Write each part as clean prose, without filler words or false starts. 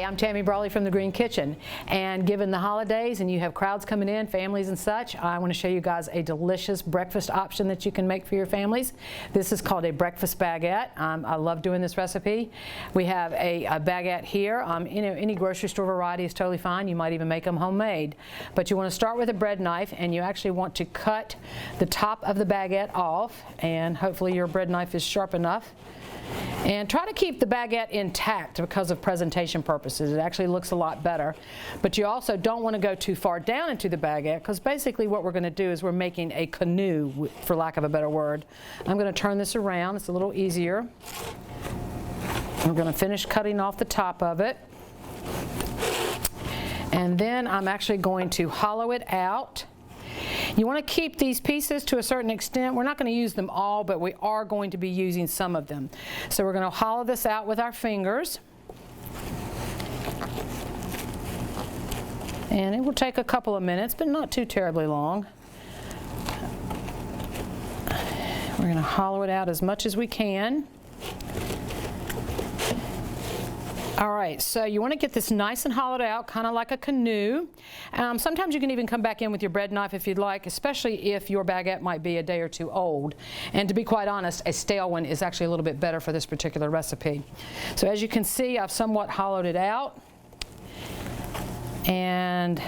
I'm Tammy Brawley from the Green Kitchen, and given the holidays and you have crowds coming in, families and such, I want to show you guys a delicious breakfast option that you can make for your families. This is called a breakfast baguette. I love doing this recipe. We have a baguette here. Any grocery store variety is totally fine. You might even make them homemade. But you want to start with a bread knife, and you actually want to cut the top of the baguette off, and hopefully your bread knife is sharp enough. And try to keep the baguette intact because of presentation purposes. It actually looks a lot better. But you also don't want to go too far down into the baguette, because basically what we're going to do is we're making a canoe, for lack of a better word. I'm going to turn this around. It's a little easier. We're going to finish cutting off the top of it. And then I'm actually going to hollow it out. You want to keep these pieces to a certain extent. We're not going to use them all, but we are going to be using some of them. So we're going to hollow this out with our fingers. And it will take a couple of minutes, but not too terribly long. We're going to hollow it out as much as we can. All right, so you want to get this nice and hollowed out, kind of like a canoe. Sometimes you can even come back in with your bread knife if you'd like, especially if your baguette might be a day or two old. And to be quite honest, a stale one is actually a little bit better for this particular recipe. So as you can see, I've somewhat hollowed it out. And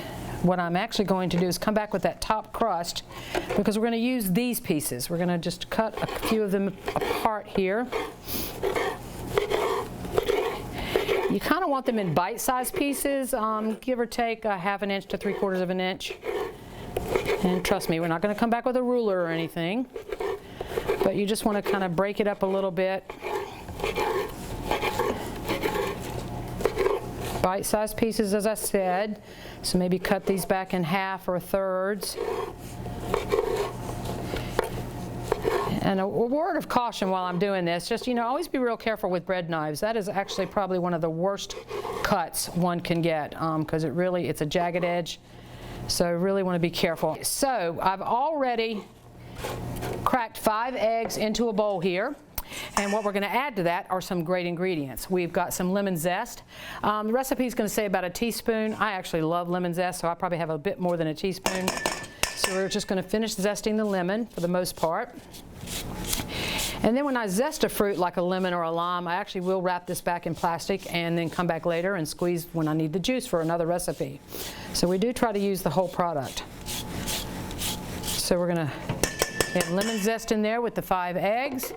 what I'm actually going to do is come back with that top crust, because we're going to use these pieces. We're going to just cut a few of them apart here. You kind of want them in bite-sized pieces, give or take a ½ an inch to 3/4 of an inch. And trust me, we're not going to come back with a ruler or anything, but you just want to kind of break it up a little bit. Bite-sized pieces, as I said, so maybe cut these back in half or thirds. And a word of caution while I'm doing this, just, always be real careful with bread knives. That is actually probably one of the worst cuts one can get, because it's a jagged edge. So really want to be careful. So I've already cracked 5 eggs into a bowl here. And what we're going to add to that are some great ingredients. We've got some lemon zest. The recipe is going to say about a teaspoon. I actually love lemon zest, so I probably have a bit more than a teaspoon. So we're just going to finish zesting the lemon for the most part. And then when I zest a fruit like a lemon or a lime, I actually will wrap this back in plastic and then come back later and squeeze when I need the juice for another recipe. So we do try to use the whole product. So we're going to get lemon zest in there with the 5 eggs.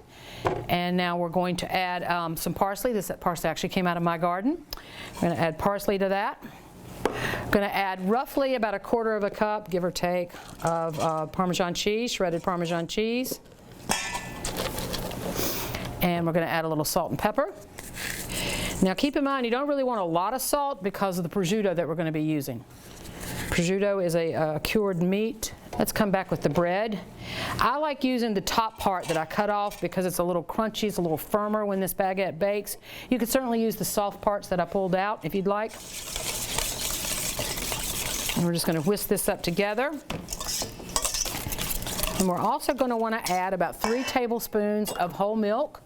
And now we're going to add some parsley. This parsley actually came out of my garden. I'm going to add parsley to that. I'm going to add roughly about 1/4 cup, give or take, of Parmesan cheese, shredded Parmesan cheese. And we're going to add a little salt and pepper. Now keep in mind, you don't really want a lot of salt because of the prosciutto that we're going to be using. Prosciutto is a cured meat. Let's come back with the bread. I like using the top part that I cut off because it's a little crunchy, it's a little firmer when this baguette bakes. You could certainly use the soft parts that I pulled out if you'd like. And we're just going to whisk this up together. And we're also going to want to add about 3 tablespoons of whole milk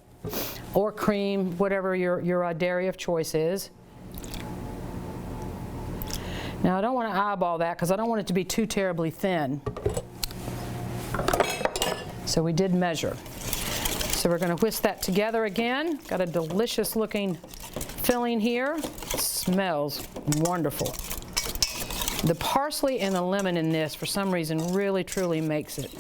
or cream, whatever your dairy of choice is. Now I don't want to eyeball that because I don't want it to be too terribly thin. So we did measure. So we're going to whisk that together again. Got a delicious looking filling here. It smells wonderful. The parsley and the lemon in this, for some reason, really truly makes it.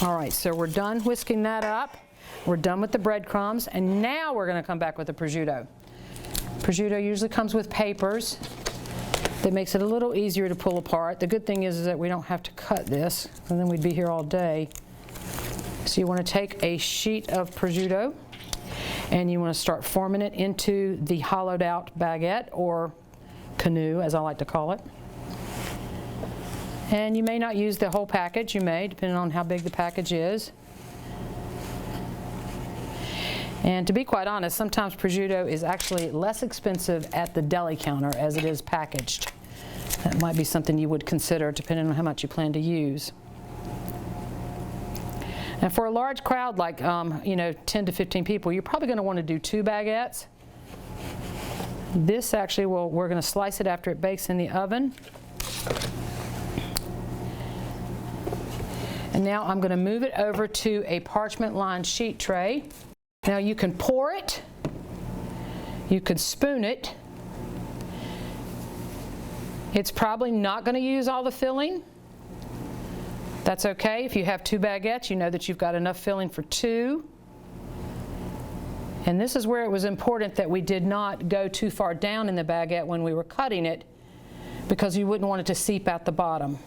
All right, so we're done whisking that up. We're done with the breadcrumbs, and now we're going to come back with the prosciutto. Prosciutto usually comes with papers. That makes it a little easier to pull apart. The good thing is that we don't have to cut this, and then we'd be here all day. So you want to take a sheet of prosciutto, and you want to start forming it into the hollowed out baguette, or canoe, as I like to call it. And you may not use the whole package. You may, depending on how big the package is. And to be quite honest, sometimes prosciutto is actually less expensive at the deli counter as it is packaged. That might be something you would consider depending on how much you plan to use. And for a large crowd like 10 to 15 people, you're probably going to want to do 2 baguettes. This actually we're going to slice it after it bakes in the oven. And now I'm going to move it over to a parchment-lined sheet tray. Now you can pour it, you can spoon it. It's probably not going to use all the filling. That's okay. If you have 2 baguettes, you know that you've got enough filling for 2. And this is where it was important that we did not go too far down in the baguette when we were cutting it, because you wouldn't want it to seep out the bottom.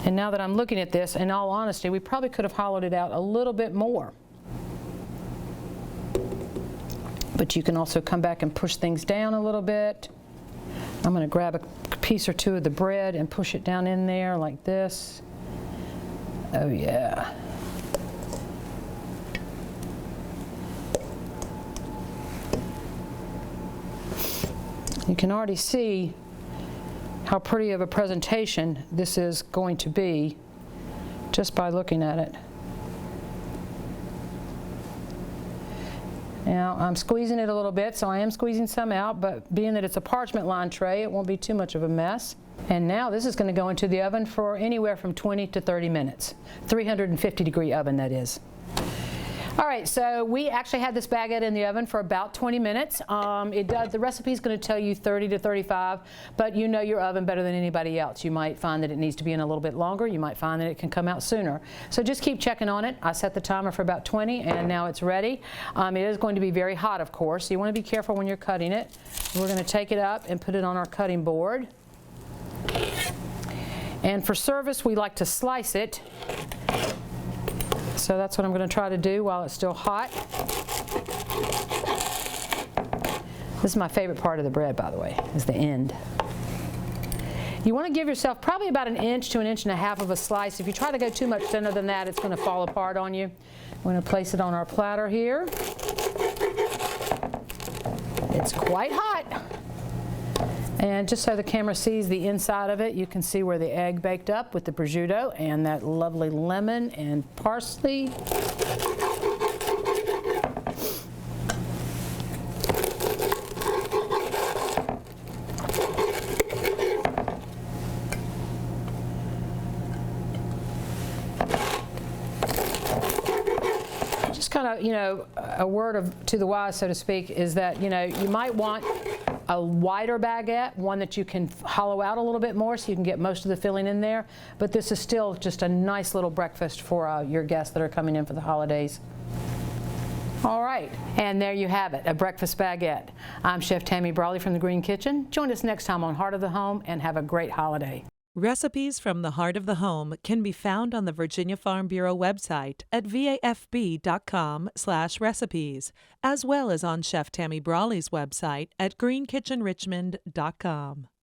And now that I'm looking at this, in all honesty, we probably could have hollowed it out a little bit more. But you can also come back and push things down a little bit. I'm going to grab a piece or 2 of the bread and push it down in there like this. Oh yeah. You can already see how pretty of a presentation this is going to be just by looking at it. Now I'm squeezing it a little bit, so I am squeezing some out, but being that it's a parchment lined tray, it won't be too much of a mess. And now this is going to go into the oven for anywhere from 20 to 30 minutes. 350-degree oven, that is. All right, so we actually had this baguette in the oven for about 20 minutes. The recipe is going to tell you 30 to 35, but you know your oven better than anybody else. You might find that it needs to be in a little bit longer. You might find that it can come out sooner. So just keep checking on it. I set the timer for about 20, and now it's ready. It is going to be very hot, of course, so you want to be careful when you're cutting it. We're going to take it up and put it on our cutting board. And for service, we like to slice it. So that's what I'm going to try to do while it's still hot. This is my favorite part of the bread, by the way, is the end. You want to give yourself probably about 1 inch to 1.5 inches of a slice. If you try to go too much thinner than that, it's going to fall apart on you. We're going to place it on our platter here. It's quite hot. And just so the camera sees the inside of it, you can see where the egg baked up with the prosciutto and that lovely lemon and parsley. Just kind of, you know, a word to the wise, so to speak, is that, you know, you might want a wider baguette, one that you can hollow out a little bit more so you can get most of the filling in there. But this is still just a nice little breakfast for your guests that are coming in for the holidays. All right, and there you have it, a breakfast baguette. I'm Chef Tammy Brawley from the Green Kitchen. Join us next time on Heart of the Home, and have a great holiday. Recipes from the Heart of the Home can be found on the Virginia Farm Bureau website at vafb.com/recipes, as well as on Chef Tammy Brawley's website at greenkitchenrichmond.com.